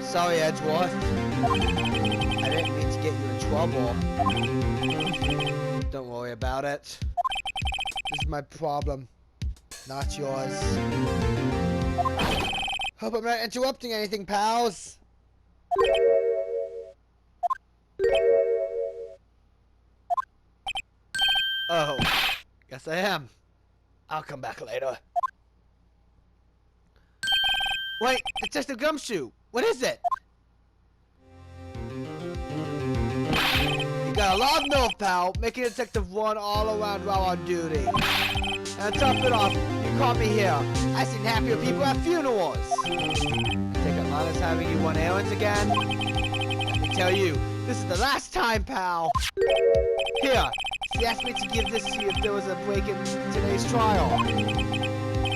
Sorry, Edgeworth. I didn't mean to get you in trouble. Don't worry about it. This is my problem, not yours. Hope I'm not interrupting anything, pals. Oh, guess I am. I'll come back later. Wait, Detective Gumshoe, what is it? You got a lot of nerve, pal, making a detective run all around while on duty. And to top it off, you caught me here. I've seen happier people at funerals. I think Atlanta's having you run errands again? Let me tell you, this is the last time, pal. Here, she asked me to give this to you if there was a break in today's trial.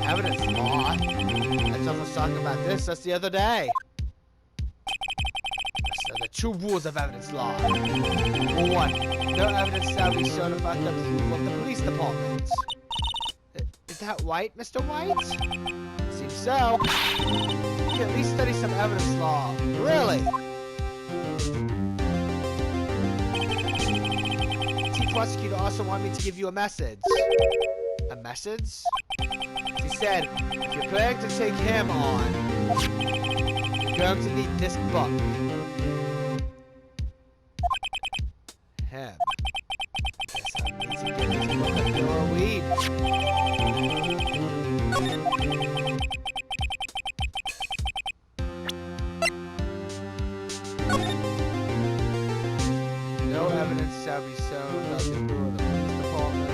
Evidence law? I just was talking about this just the other day. So the two rules of evidence law. Rule 1, no evidence shall be shown about the approval of the police department. Is that right, Mr. Wright? Seems so. You can at least study some evidence law. Really? Chief Prosecutor also wanted me to give you a message. A message? She said, if you're planning to take him on, you're going to need this book. Him. Guess I need to give this book a thorough read. No evidence shall be shown about the approval of the police department.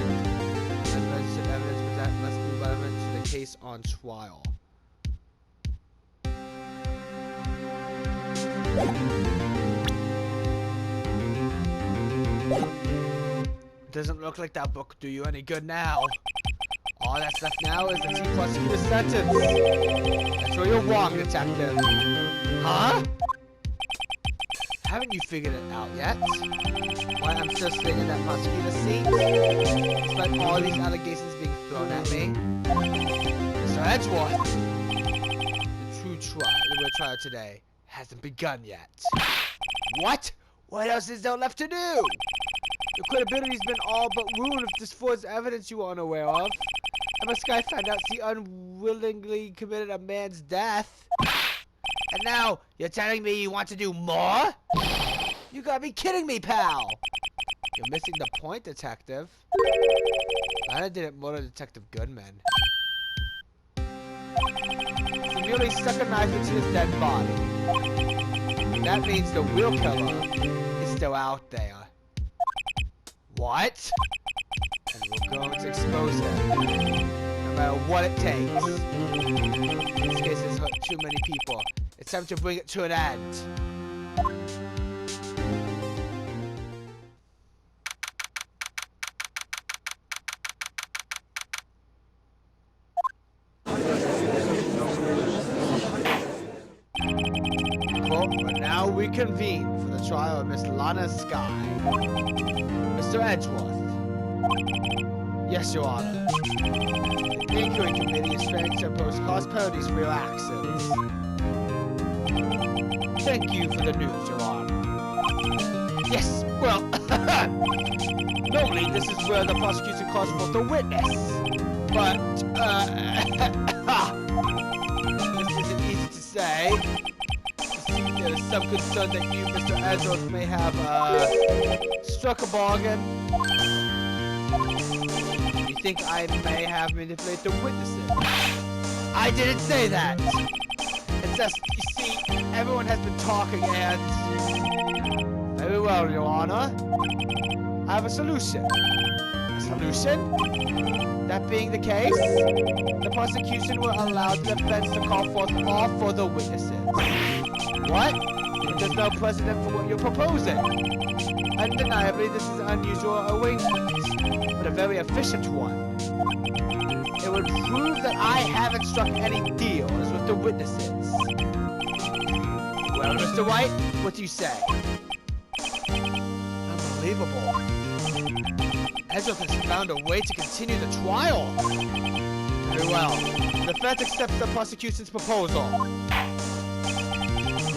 The registered evidence presented must be relevant to the case on trial. Doesn't look like that book do you any good now. All that's left now is the chief prosecutor's sentence. That's where you're wrong, detective. Huh? Haven't you figured it out yet? Why I'm still sitting in that prosecutor's seat? Despite all these allegations being thrown at me? Mr. Edgeworth! The real trial today hasn't begun yet. What? What else is there left to do? Your credibility's been all but ruined if this forged evidence you are unaware of. And this guy found out she unwillingly committed a man's death. And now, you're telling me you want to do more? You gotta be kidding me, pal! You're missing the point, detective. I didn't murder Detective Goodman. He merely stuck a knife into his dead body. That means the real killer is still out there. What? And we're going to expose him, no matter what it takes. This case has hurt too many people. It's time to bring it to an end. Court will now reconvene for the trial of Miss Lana Skye. Mr. Edgeworth. Yes, Your Honor. The inquiry committee is trying to impose cost penalties for your actions. Thank you for the news, Your Honor. Yes, well, normally this is where the prosecution calls for the witness. But, this isn't easy to say. There is some concern that you, Mr. Edgeworth, may have, struck a bargain. You think I may have manipulated the witnesses? I didn't say that! It's just, you see, everyone has been talking and... Very well, Your Honor. I have a solution. A solution? That being the case, the prosecution will allow the defense to call forth all further witnesses. What? But there's no precedent for what you're proposing. Undeniably, this is an unusual arrangement, but a very efficient one. It would prove that I haven't struck any deals with the witnesses. Well, Mr. Wright, what do you say? Unbelievable. Edgeworth has found a way to continue the trial. Very well. The defense accepts the prosecution's proposal.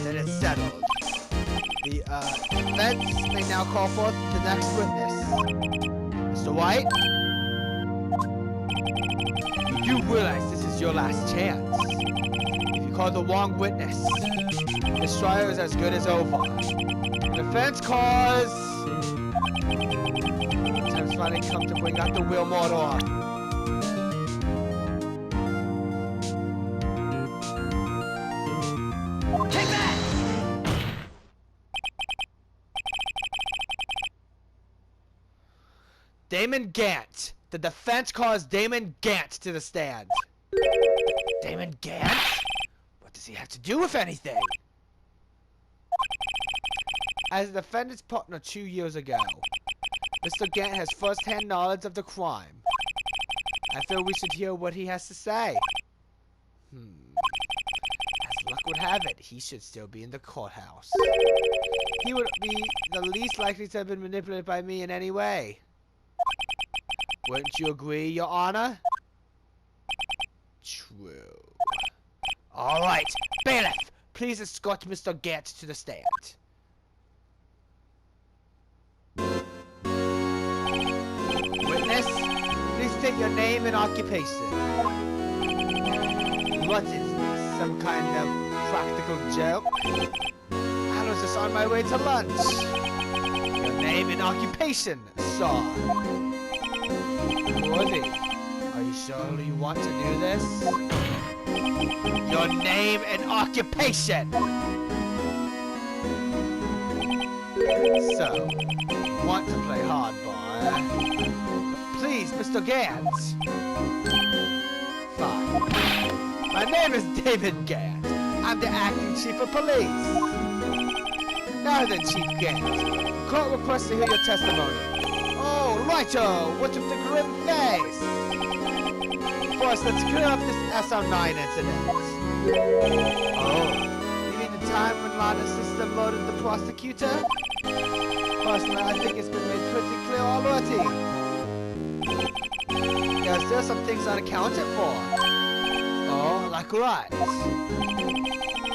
Then it's settled. The defense may now call forth the next witness. Mr. White? You do realize this is your last chance. If you call the wrong witness, this trial is as good as over. The defense calls... The time's finally come to bring out the real Mordor. Take that! Damon Gant. The defense calls Damon Gant to the stand. Damon Gant? What does he have to do with anything? As the defendant's partner 2 years ago, Mr. Gant has first-hand knowledge of the crime. I feel we should hear what he has to say. As luck would have it, he should still be in the courthouse. He would be the least likely to have been manipulated by me in any way. Wouldn't you agree, Your Honor? True. All right, bailiff, please escort Mr. Gant to the stand. Witness, please state your name and occupation. What is this, some kind of practical joke? I was just on my way to lunch. Your name and occupation, sir. Woody, are you sure you want to do this? Your name and occupation! So, you want to play hardball, Please, Mr. Gant. Fine. My name is David Gant. I'm the acting chief of police. Now then, Chief Gant, court requests to hear your testimony. Oh, righto! What's with the grim face? First, let's clear up this SR9 incident. Oh, you mean the time when Lana's sister murdered the prosecutor? Personally, I think it's been made pretty clear already. There's still some things unaccounted for. Oh, like what?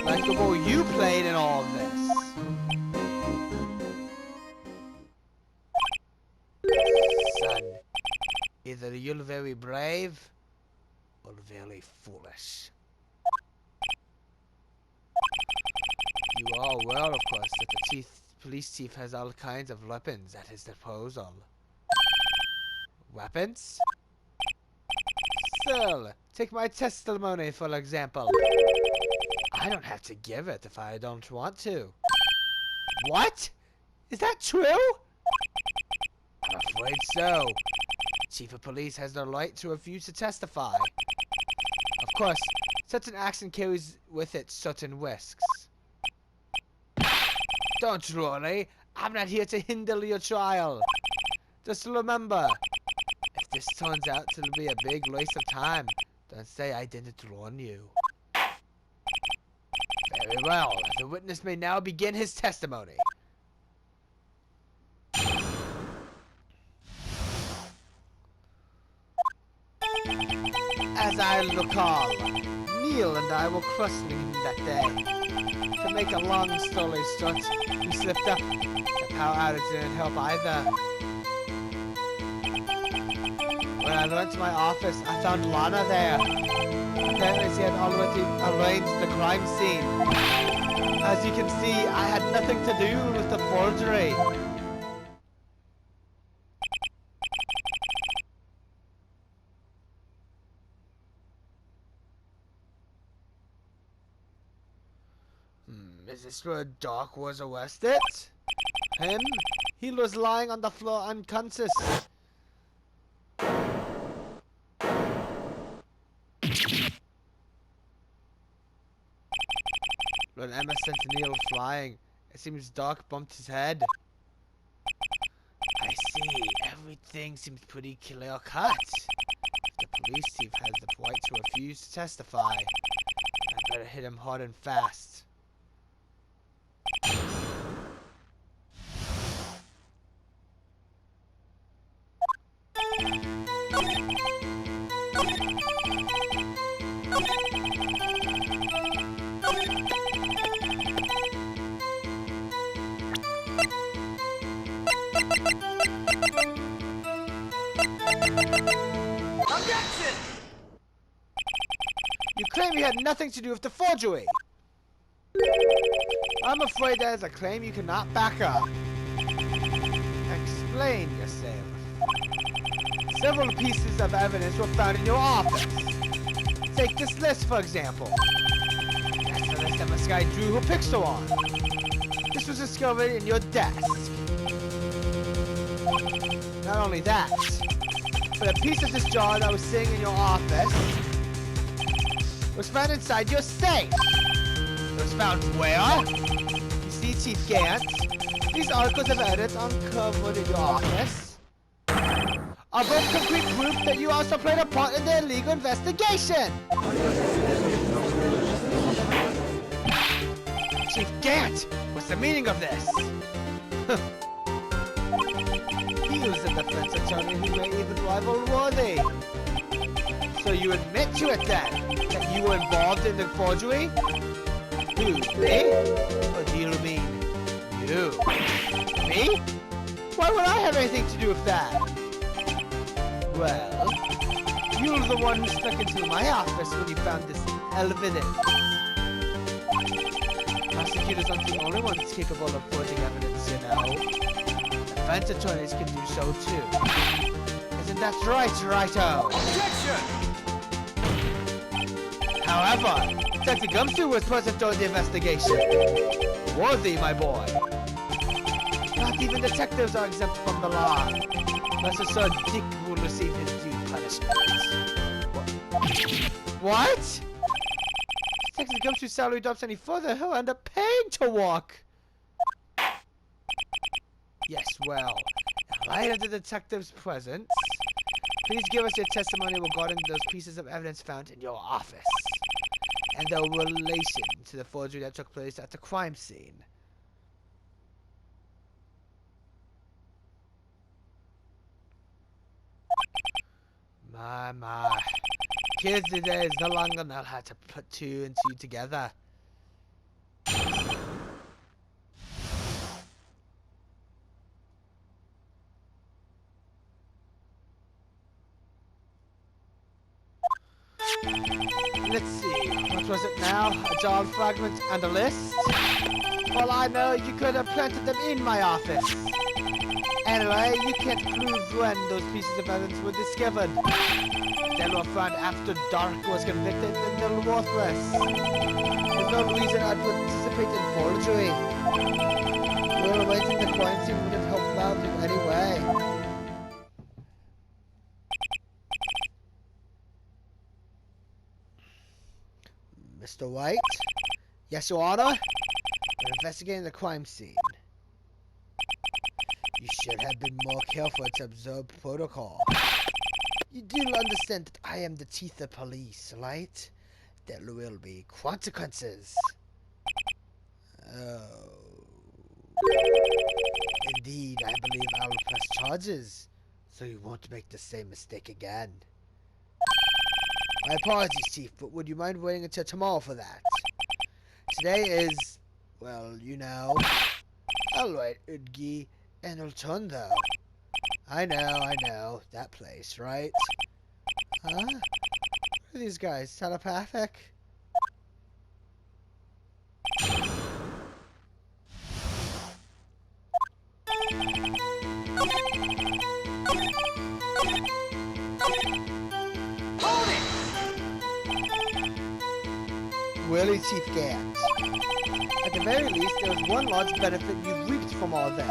Like the role you played in all of this. Son, either you're very brave or very foolish. You are aware, of course, that the police chief has all kinds of weapons at his disposal. Weapons? Still, take my testimony for example. I don't have to give it if I don't want to. What? Is that true? I'm afraid so. Chief of Police has the right to refuse to testify. Of course, such an action carries with it certain risks. Don't worry, I'm not here to hinder your trial. Just remember, if this turns out to be a big waste of time, don't say I didn't warn you. Very well, the witness may now begin his testimony. As I recall, Neil and I were questioning him that day. To make a long story short, he slipped up. The power outage didn't help either. When I went to my office, I found Lana there. Apparently she had already arranged the crime scene. As you can see, I had nothing to do with the forgery. Is this where Doc was arrested? Him? He was lying on the floor unconscious. When Emma sent Neil flying, it seems Doc bumped his head. I see. Everything seems pretty clear cut. If the police chief has the right to refuse to testify, I better hit him hard and fast. Objection! You claim you had nothing to do with the forgery. I'm afraid that is a claim you cannot back up. Explain yourself. Several pieces of evidence were found in your office. Take this list, for example. That's the list that this guy drew a pixel on. This was discovered in your desk. Not only that, but a piece of this jar that was sitting in your office was found inside your safe. It was found where? You see, Chief Gant, these articles of evidence uncovered in your office are both complete proof that you also played a part in the illegal investigation. Chief Gant, what's the meaning of this? He was a defense attorney who may even rival Worthy. So you admit to it then, that you were involved in the forgery? Who, me? Or do you mean you? Me? Why would I have anything to do with that? Well, you were the one who snuck into my office when you found this evidence. Prosecutors aren't the only ones capable of forging evidence, you know. Defense attorneys can do so too. Isn't that right, Righto? Objection! However, Detective Gumshoe was present during the investigation. Worthy, my boy. Not even detectives are exempt from the law. Master Sir Dick will receive his due punishment. What? Detective Gumshoe's salary drops any further, he'll end up paying to walk. Yes, well, in light of the detective's presence, please give us your testimony regarding those pieces of evidence found in your office and their relation to the forgery that took place at the crime scene. My. Kids today is no longer know how to put two and two together. Let's see, what was it now? A jar fragment and a list? Well, I know you could have planted them in my office. Anyway, you can't prove when those pieces of evidence were discovered. They were found after Dark was convicted and they're worthless. There's no reason I'd participate in forgery. We're awaiting the crime scene would have helped out in any way. Mr. Wright? Yes, Your Honor? We're investigating the crime scene. You should have been more careful to observe protocol. You do understand that I am the chief of police, right? There will be consequences. Oh. Indeed, I believe I will press charges, so you won't make the same mistake again. My apologies, Chief, but would you mind waiting until tomorrow for that? Today is, well, you know. Alright, Udgi, and return though. I know, that place, right? Huh? What are these guys, telepathic? Really, Chief Gant? At the very least, there was one large benefit you reaped from all this.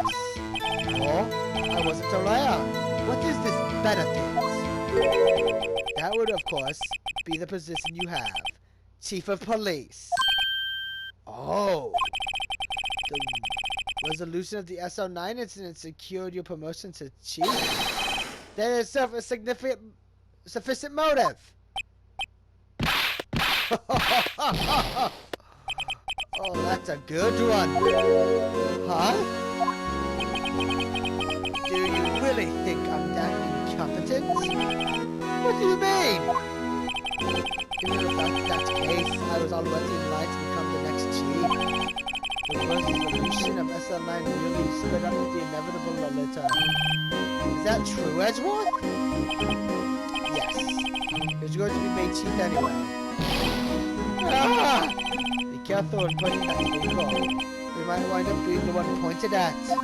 Oh, I wasn't around. What is this benefit? That would, of course, be the position you have. Chief of Police. Oh. The resolution of the SO9 incident secured your promotion to Chief? There is a sufficient motive. Oh, that's a good one. Huh? Do you really think I'm that incompetent? What do you mean? Given the fact that's the case, I was already in line to become the next chief. The resolution of SL9 really sped up with the inevitable Lolita. Is that true, Edgeworth? Yes. He was going to be made chief anyway. Ah! Be careful when pointing at people. We might wind up being the one pointed at. So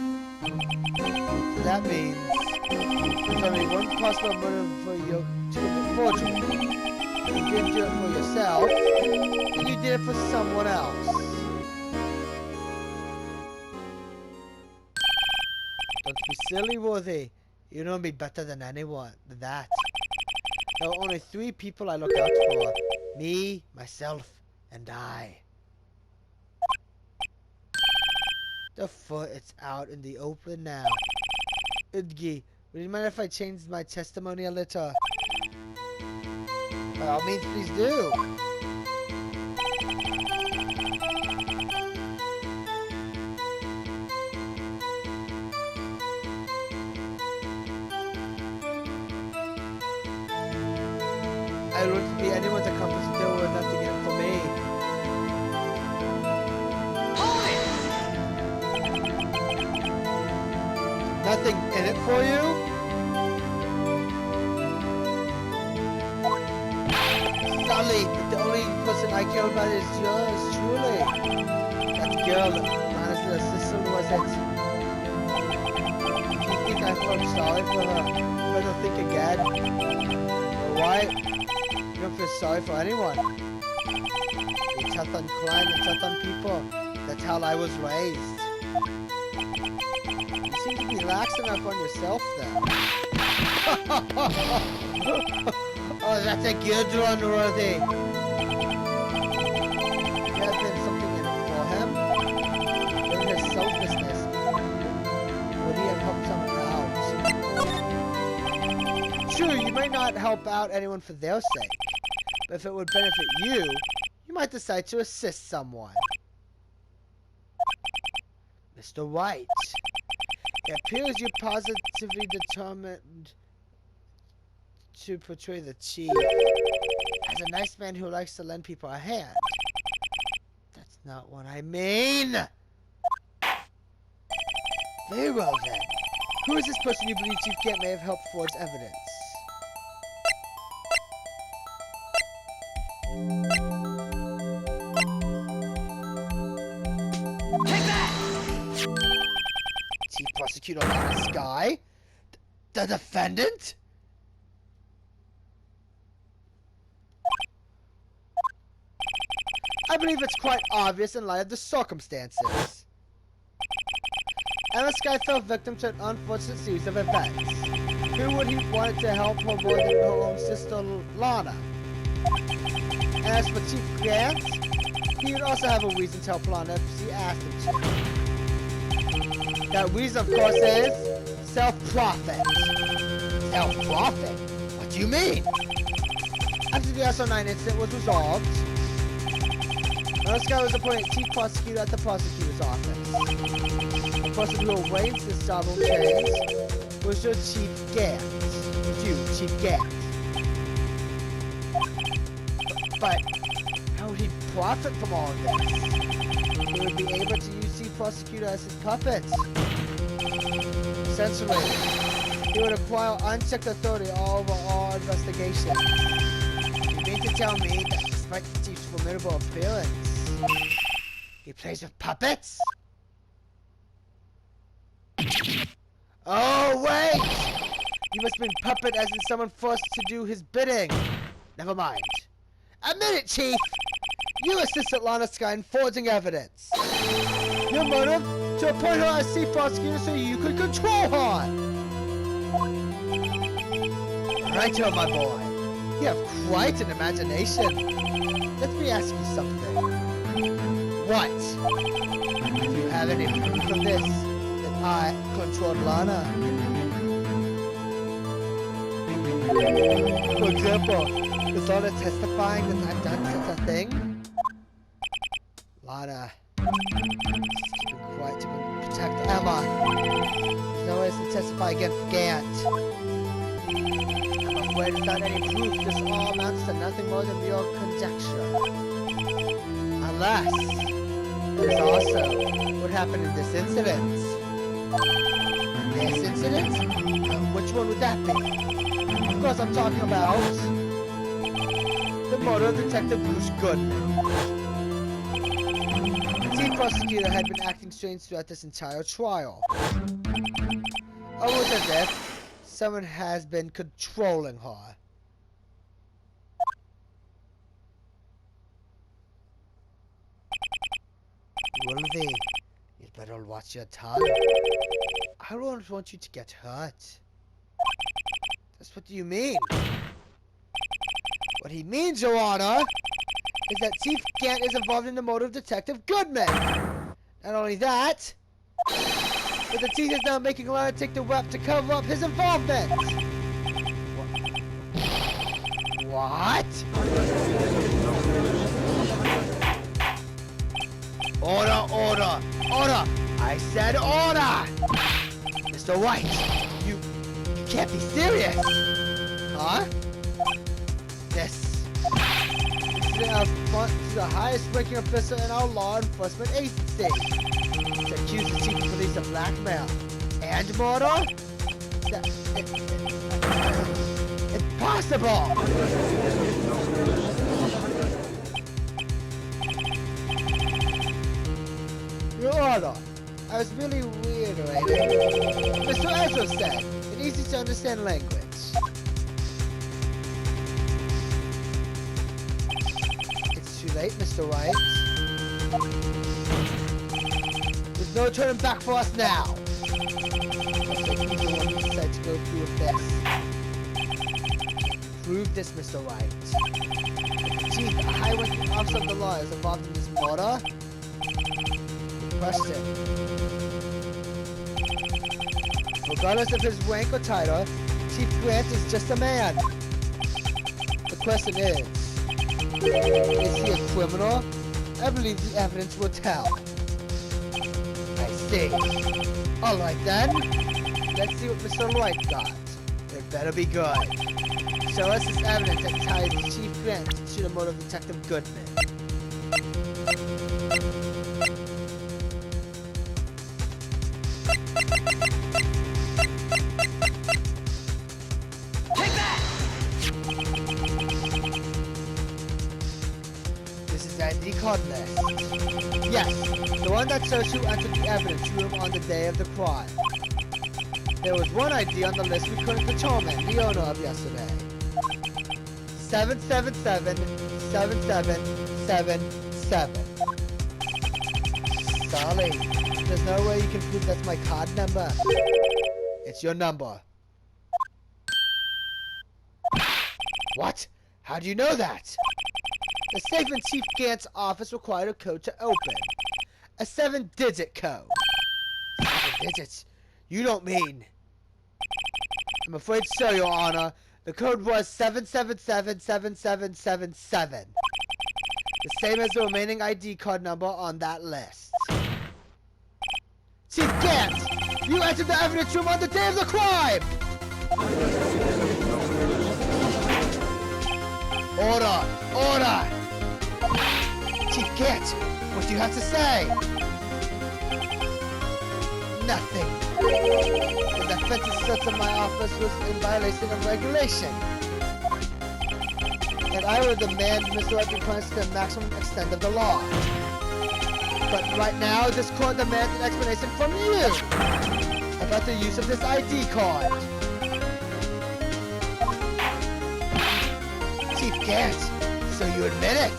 that means there's only one possible motive for you to commit forgery. You didn't do it for yourself, and you did it for someone else. Don't be silly, Worthy. You know me better than anyone than that. There are only 3 people I look out for. Me, myself, and I. Therefore, it's out in the open now. Udgi, would you mind if I changed my testimony a little? By all means, please do. I don't want to be anyone's accomplice if there were nothing in it for me. Nothing in it for you? Sully, the only person I care about is yours, truly. That girl, honestly, the sister was it. Do you think I felt sorry for her? Better think again. Why? You don't feel sorry for anyone. You're tough on crime and tough on people. That's how I was raised. You seem to be lax enough on yourself then. Oh, that's a good one, Worthy. You have been something in it for him. In his selflessness, would he have helped someone out? Sure, you may not help out anyone for their sake, but if it would benefit you, you might decide to assist someone. Mr. Wright, it appears you're positively determined to portray the chief as a nice man who likes to lend people a hand. That's not what I mean! Very well then. Who is this person you believe Chief Gant may have helped forge evidence? Take that! Chief Prosecutor Lana Sky? The defendant? I believe it's quite obvious in light of the circumstances. Anna Sky fell victim to an unfortunate series of events. Who would he want to help her more than her own sister Lana? And as for Chief Gant, he would also have a reason to help Lana if she asked him to. That reason, of course, is self-profit. Self-profit? What do you mean? After the SO9 incident was resolved, Anna Sky was appointed Chief Prosecutor at the Prosecutor's Office. The person who arranged this job change was your Chief Gant. You, Chief Gant. But how would he profit from all of this? He would be able to use Chief Prosecutor as his puppet. Essentially, he would acquire unchecked authority over all investigations. You mean to tell me that despite the Chief's formidable appearance, he plays with puppets? Oh, wait! You must mean puppet as in someone forced to do his bidding. Never mind. Admit it, Chief! You assisted Lana Sky in forging evidence. Your motive? To appoint her as Chief Prosecutor so you could control her! Righto, my boy. You have quite an imagination. Let me ask you something. What? Do you have any proof of this? That I controlled Lana? For example, is Lana testifying that I've done such a thing? Lana, keep quiet to protect Emma. There's no way to testify against Gant. I'm afraid without any proof, this all amounts to nothing more than mere conjecture. Unless there's also what happened in this incident. This incident? Which one would that be? Of course, I'm talking about the murder of Detective Bruce Goodman. The chief prosecutor had been acting strange throughout this entire trial. Almost as if someone has been controlling her. Willoughby, you'd better watch your tongue. I don't want you to get hurt. That's what you mean. What he means, Your Honor, is that Chief Gant is involved in the murder of Detective Goodman. Not only that, but the chief is now making Lana take the rap to cover up his involvement. What? Order, order, order! I said order! Mr. Wright, you can't be serious! Huh? This is an affront to the highest ranking officer in our law enforcement agency. To accuse the chief of police of blackmail and murder? Impossible! Your Honor, I was really reiterating Mr. Ezra said in easy to understand language. It's too late, Mr. Wright. There's no turning back for us now. Looks like you're the one who decided to go through with this. Prove this, Mr. Wright. Chief, a high-ranking officer of the law is involved in this murder? Question. Regardless of his rank or title, Chief Gant is just a man. The question is he a criminal? I believe the evidence will tell. I see. Alright then. Let's see what Mr. Wright got. It better be good. Show us this evidence that ties Chief Gant to the murder of Detective Goodman. ID card list. Yes, the one that shows who entered the evidence room on the day of the crime. There was one ID on the list we couldn't determine the owner of yesterday. 7777777. Sorry, there's no way you can prove that's my card number. It's your number. What? How do you know that? The safe in Chief Gant's office required a code to open. A 7-digit code. 7 digits? You don't mean... I'm afraid so, Your Honor. The code was 7777777. The same as the remaining ID card number on that list. Chief Gant! You entered the evidence room on the day of the crime! Order! Order! Chief Gant, what do you have to say? Nothing. The defense's search of my office was in violation of regulation. And I would demand Mr. Wright be punished to the maximum extent of the law. But right now, this court demands an explanation from you about the use of this ID card. Chief Gant, so you admit it?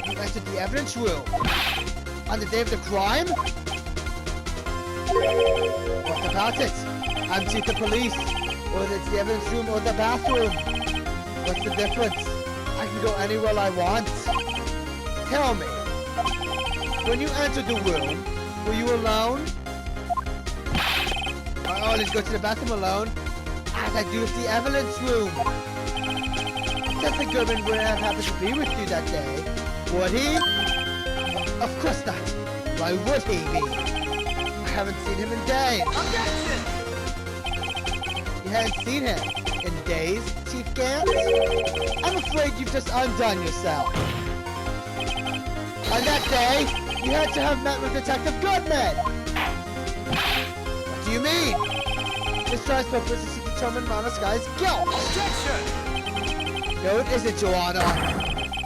You entered the evidence room on the day of the crime? What about it? I'm chief of police, whether it's the evidence room or the bathroom. What's the difference? I can go anywhere I want. Tell me, when you entered the room, were you alone? I always go to the bathroom alone, as I do with the evidence room. Detective Goodman wouldn't have happened to be with you that day, would he? Of course not. Why would he be? I haven't seen him in days. Objection! You haven't seen him in days, Chief Gant? I'm afraid you've just undone yourself. On that day, you had to have met with Detective Goodman. What do you mean? This trial's purpose is to determine Lana's guy's guilt. Objection! No, it isn't, Your Honor.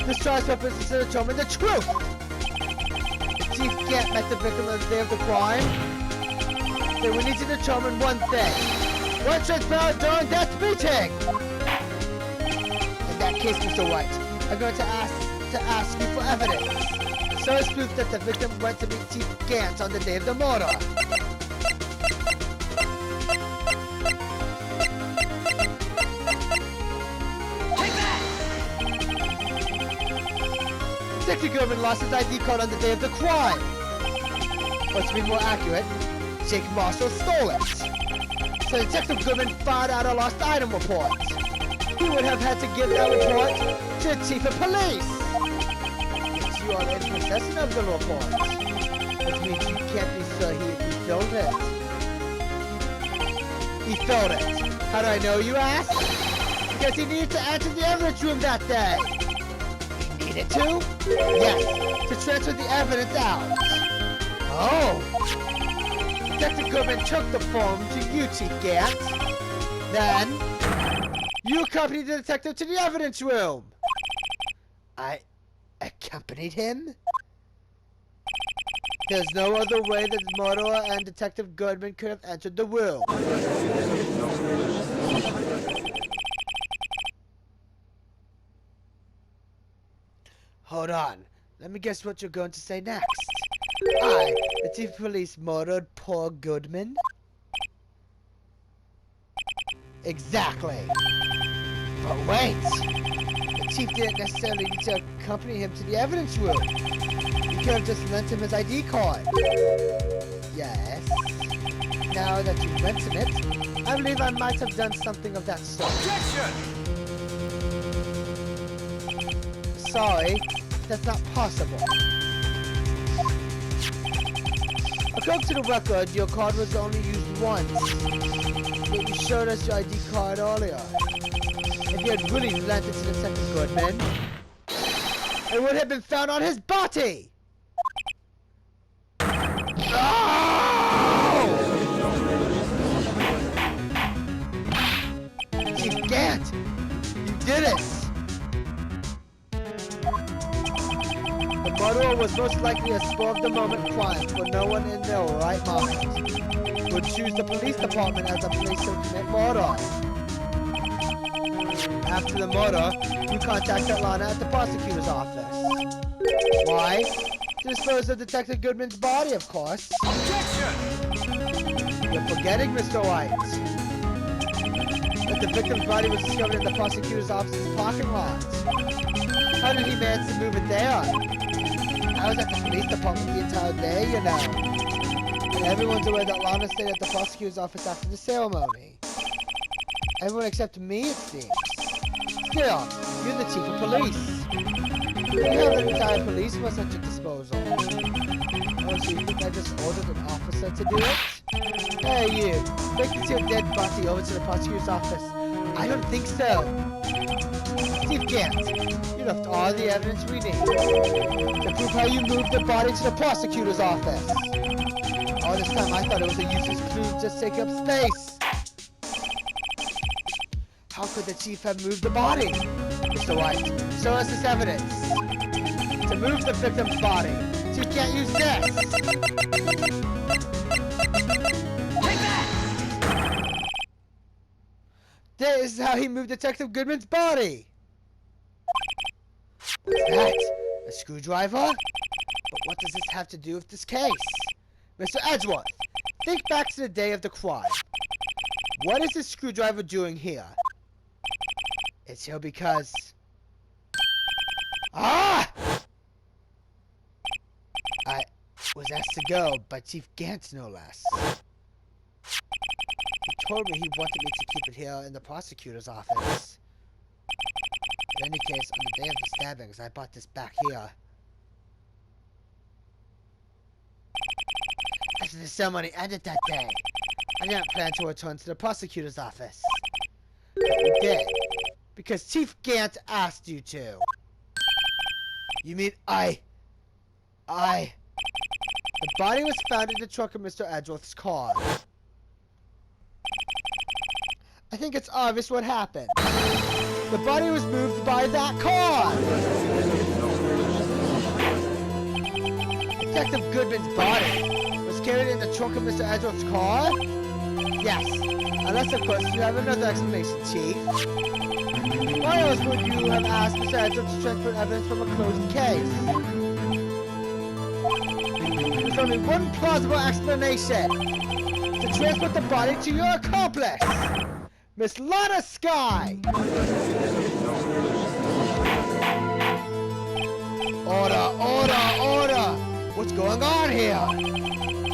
This trial's purpose is to determine the truth. If Chief Gant met the victim on the day of the crime, then we need to determine one thing. What transpired during that meeting? In that case, Mr. Wright, I'm going to ask you for evidence. So it's proof that the victim went to meet Chief Gant on the day of the murder. Detective Goodman lost his ID card on the day of the crime. Or to be more accurate, Jake Marshall stole it. So Detective Goodman filed out a lost item report. He would have had to give that report to the Chief of Police. It's you are in possession of the report. Which means you can't be sure he stole it. He stole it. How do I know, you ask? Because he needed to enter the evidence room that day. Needed to? Yes, to transfer the evidence out. Oh. Detective Goodman took the form to you, Chief Gant. Then, you accompanied the detective to the evidence room. I accompanied him? There's no other way that the murderer and Detective Goodman could have entered the room. Hold on. Let me guess what you're going to say next. The Chief of Police murdered poor Goodman? Exactly. But wait! The Chief didn't necessarily need to accompany him to the evidence room. He could have just lent him his ID card. Yes. Now that you mention it, I believe I might have done something of that sort. Objection! Sorry, that's not possible. According to the record, your card was only used once. Yet you showed us your ID card earlier. If you had really lent it to Detective Goodman, it would have been found on his body! No! Chief Gant! You did it! The murderer was most likely a spur-of-the-moment crime, for no one in their right mind would choose the police department as a place to commit murder. After the murder, you contacted Lana at the prosecutor's office. Why? To dispose of Detective Goodman's body, of course. Objection! You're forgetting, Mr. Wright, that the victim's body was discovered in the prosecutor's office's parking lot. How did he manage to move it there? I was at the police department the entire day, you know. And everyone's aware that Lana stayed at the prosecutor's office after the ceremony. Everyone except me, it seems. Still, you're the chief of police. You have an entire police force at your disposal. Oh, so you think I just ordered an officer to do it? Hey, you. Take your dead body over to the prosecutor's office. I don't think so. Chief Gant, you left all the evidence we need to prove how you moved the body to the prosecutor's office. All this time I thought it was a useless clue just taking up space. How could the chief have moved the body? Mr. Wright, show us this evidence. To move the victim's body, Chief can't use this. Take that! This is how he moved Detective Goodman's body. What's that? A screwdriver? But what does this have to do with this case? Mr. Edgeworth, think back to the day of the crime. What is this screwdriver doing here? It's here because... Ah! I was asked to go by Chief Gant, no less. He told me he wanted me to keep it here in the prosecutor's office. In any case, on the day of the stabbings, I brought this back here. After the ceremony ended that day, I didn't plan to return to the prosecutor's office. But you did, because Chief Gant asked you to. You mean The body was found in the trunk of Mr. Edgeworth's car. I think it's obvious what happened. The body was moved by that car! Detective Goodman's body was carried in the trunk of Mr. Edwards' car? Yes. Unless, of course, you have another explanation, Chief. Why else would you have asked Mr. Edwards to transport evidence from a closed case? There's only one plausible explanation. To transport the body to your accomplice, Miss Lana Sky! Order, order, order! What's going on here?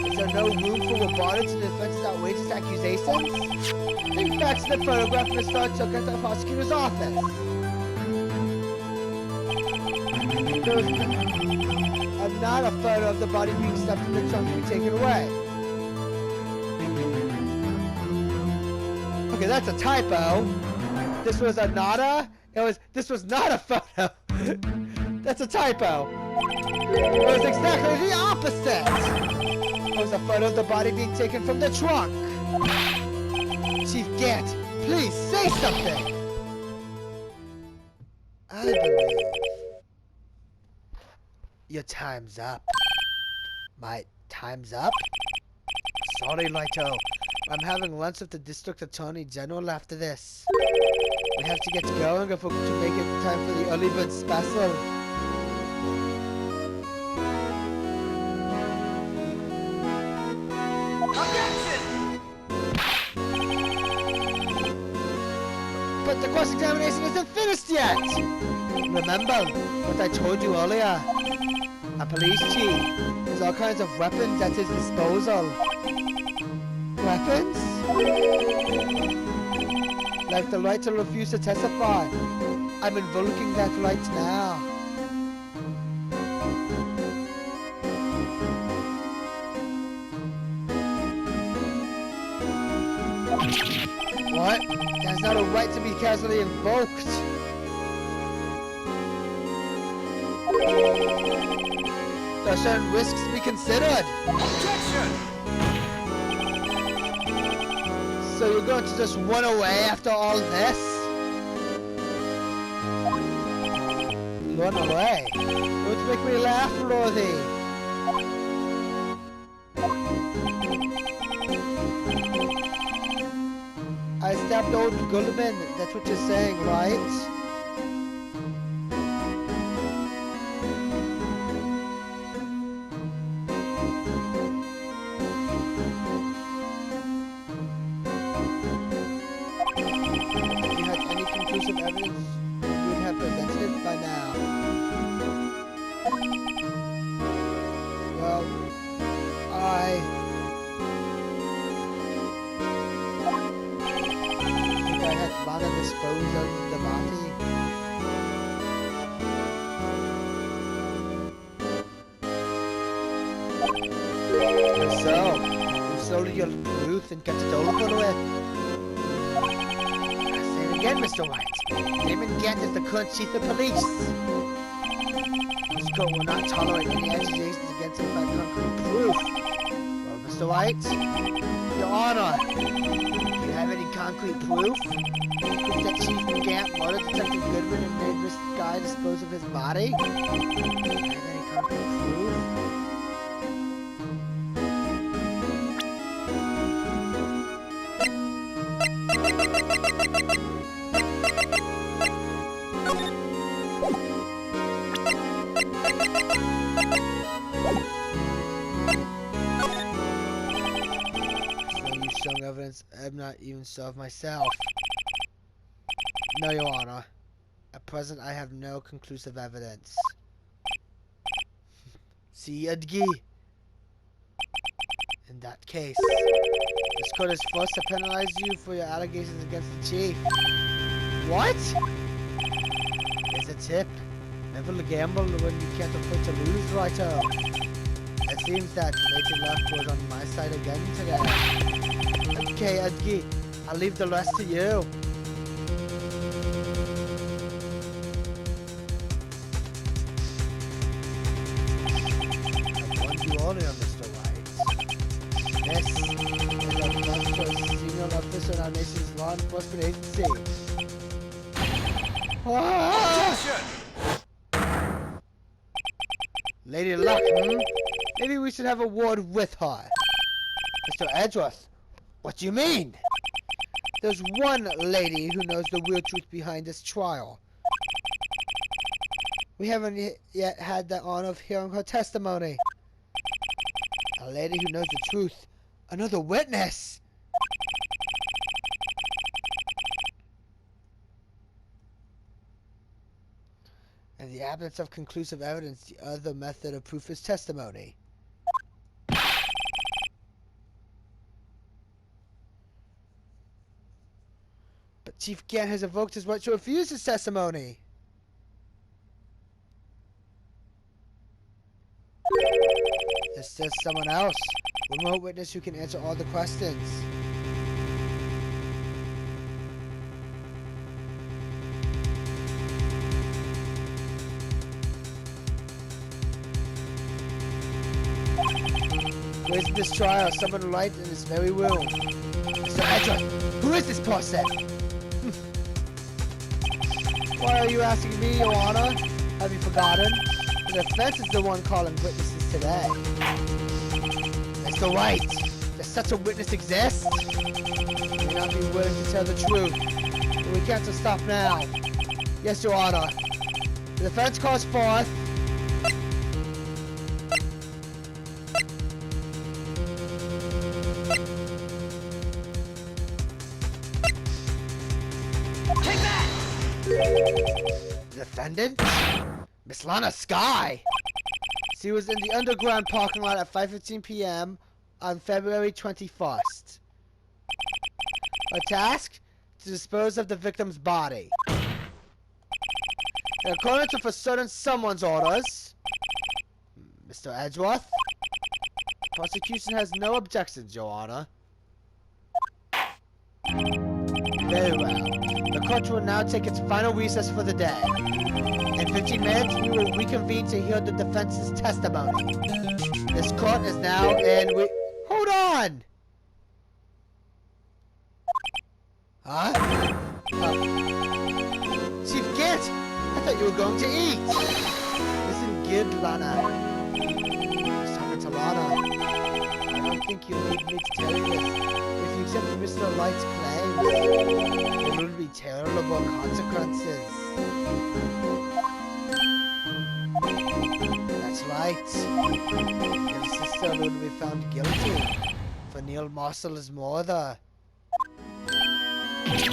Is there no room for rebuttal to the defense's outrageous accusations? Think back to the photograph Miss Starr took at the prosecutor's office. There was not a photo of the body being stuffed in the trunk to be taken away. Okay, that's a typo. This was a nada. This was not a photo. That's a typo. It was exactly the opposite. It was a photo of the body being taken from the trunk. Chief Gant, please say something. I believe your time's up. My time's up? Sorry, Lighto. I'm having lunch with the District Attorney General after this. We have to get going if we're to make it time for the early bird special. Objection! But the cross-examination isn't finished yet! Remember what I told you earlier? A police chief has all kinds of weapons at his disposal. Weapons? Like the right to refuse to testify. I'm invoking that right now. What? There's not a right to be casually invoked. There are certain risks to be considered. Objection! So you're going to just run away after all this? Run away? Don't make me laugh, Lottie. I stabbed old Goodman, that's what you're saying, right? Evidence you would have presented it by now. Well, I think I had rather dispose of the body. And so, you sold your truth and got it over with. Again, Mr. Wright. Damon Gant is the current chief of police. This court will not tolerate any accusations against him without concrete proof. Well, Mr. Wright, Your Honor, do you have any concrete proof? Proof that Chief Gant murdered Detective Goodman and made Miss Guy dispose of his body? Do you have any concrete proof? Showing evidence I'm not even sure of myself. No, Your Honor. At present, I have no conclusive evidence. See, Edgy. In that case, this court is forced to penalize you for your allegations against the chief. What? It's a tip. Never gamble when you can't afford to lose, Righto. It seems that native luck was on my side again today. Okay, Edgy, I'll leave the rest to you. I warned you earlier, Mr. Wright. This is a senior officer witness in our nation's law enforcement agency. Ah! Objection! Lady Luck, Maybe we should have a word with her. Mr. Edgeworth, what do you mean? There's one lady who knows the real truth behind this trial. We haven't yet had the honor of hearing her testimony. A lady who knows the truth. Another witness. In the absence of conclusive evidence, the other method of proof is testimony. But Chief Gant has invoked his right to refuse his testimony. Is there someone else? Remote witness who can answer all the questions. Where's this trial? Someone Wright in this very room. Mr. Edgeworth, who is this person? Why are you asking me, Your Honor? Have you forgotten? The defense is the one calling witnesses today. Mr. Wright, does such a witness exist? You may not be willing to tell the truth, but we can't stop now. Yes, Your Honor. The defense calls forth. Take that! Defendant? Miss Lana Sky! She was in the underground parking lot at 5:15 p.m. on February 21st. Her task? To dispose of the victim's body. In accordance with a certain someone's orders, Mr. Edgeworth, prosecution has no objections, Your Honor. Very well. The court will now take its final recess for the day. In 15 minutes, we will reconvene to hear the defense's testimony. This court is now in Hold on! Huh? Chief Gant! I thought you were going to eat! Listen good, Lana. Sorry to Lana. I don't think you need me to tell you this. If you accept Mr. Wright's claims, there will be terrible consequences. That's right. Your sister will be found guilty for Neil Marshall's murder. This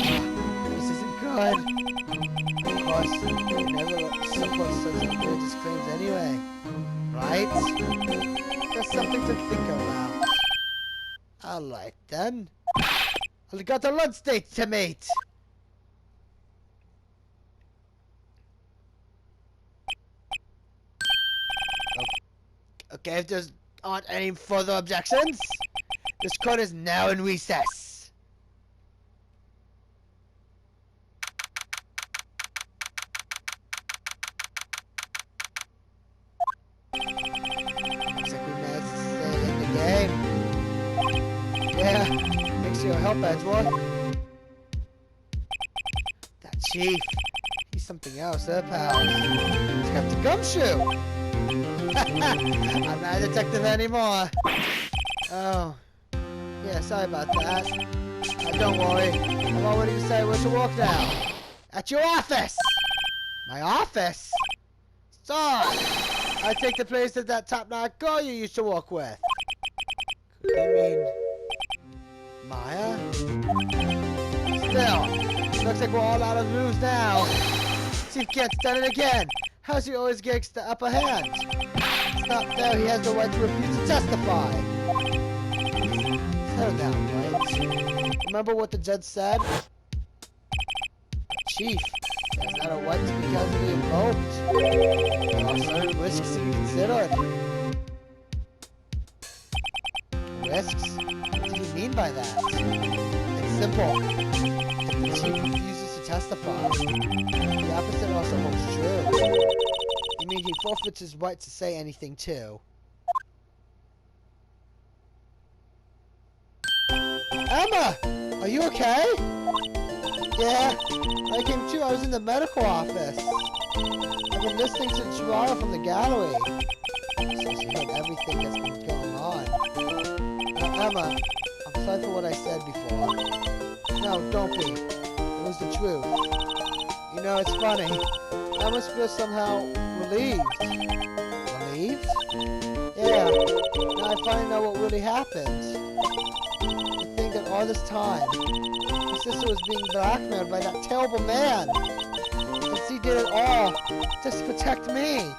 isn't good. Of course, you never support such outrageous claims anyway. Right? That's something to think about. Alright then. I've got a lunch date to meet. Okay, if there aren't any further objections, this court is now in recess. Looks like we managed to stay in the game. Yeah, thanks for your help, Edgeworth. That chief, he's something else, pal. He's got the gumshoe. I'm not a detective anymore. Oh. Yeah, sorry about that. Don't worry. I'm all ready to say where to work now. At your office! My office? Sorry. I take the place of that top-notch girl you used to work with. You mean... Maya? Still, looks like we're all out of news now. Chief Gant's done it again. How's he always gets the upper hand? It's not fair, he has the right to refuse to testify. Settle down, Wright. Remember what the judge said? Chief, there's not a right to be casually invoked. There are certain risks to be considered. Risks? What do you mean by that? It's simple. If the chief refuses to testify, the opposite also holds true. You mean he forfeits his right to say anything too? Emma! Are you okay? Yeah, I came too. I was in the medical office. I've been listening to the trial from the gallery. So she heard everything that's been going on. Now, Emma, I'm sorry for what I said before. No, don't be. It was the truth. You know, it's funny. I almost feel somehow relieved. Relieved? Yeah. Now I finally know what really happened. To think that all this time, my sister was being blackmailed by that terrible man. And she did it all just to protect me.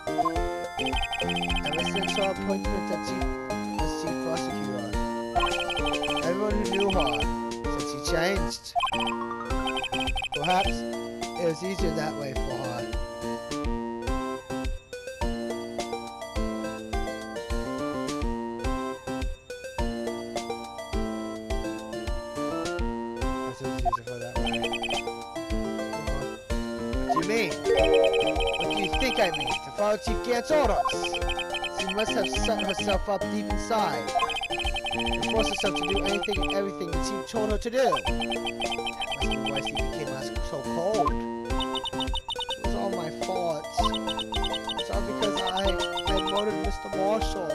Ever since her appointment as chief prosecutor, everyone who knew her said she changed. Perhaps it was easier that way for her. What do you mean? What do you think I mean? To follow Chief Gant's orders. She must have set herself up deep inside. And forced herself to do anything and everything the Chief told her to do. That must be why she became so cold. It was all my fault. It's all because I murdered Mr. Marshall.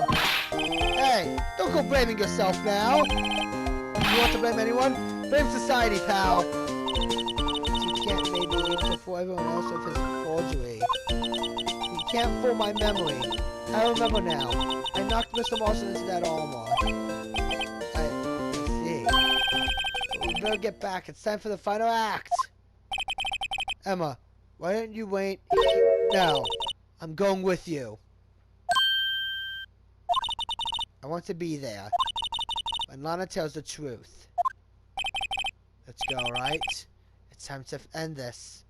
Hey, don't go blaming yourself now. You want to blame anyone? Blame society, pal. Chief Gant made me able to fool everyone else with his forgery. You can't fool my memory. I remember now. I knocked Mr. Marshall into that armor. I see. But we better get back. It's time for the final act. Emma, why don't you wait? No, I'm going with you. I want to be there when Lana tells the truth. Let's go, Wright. It's time to end this.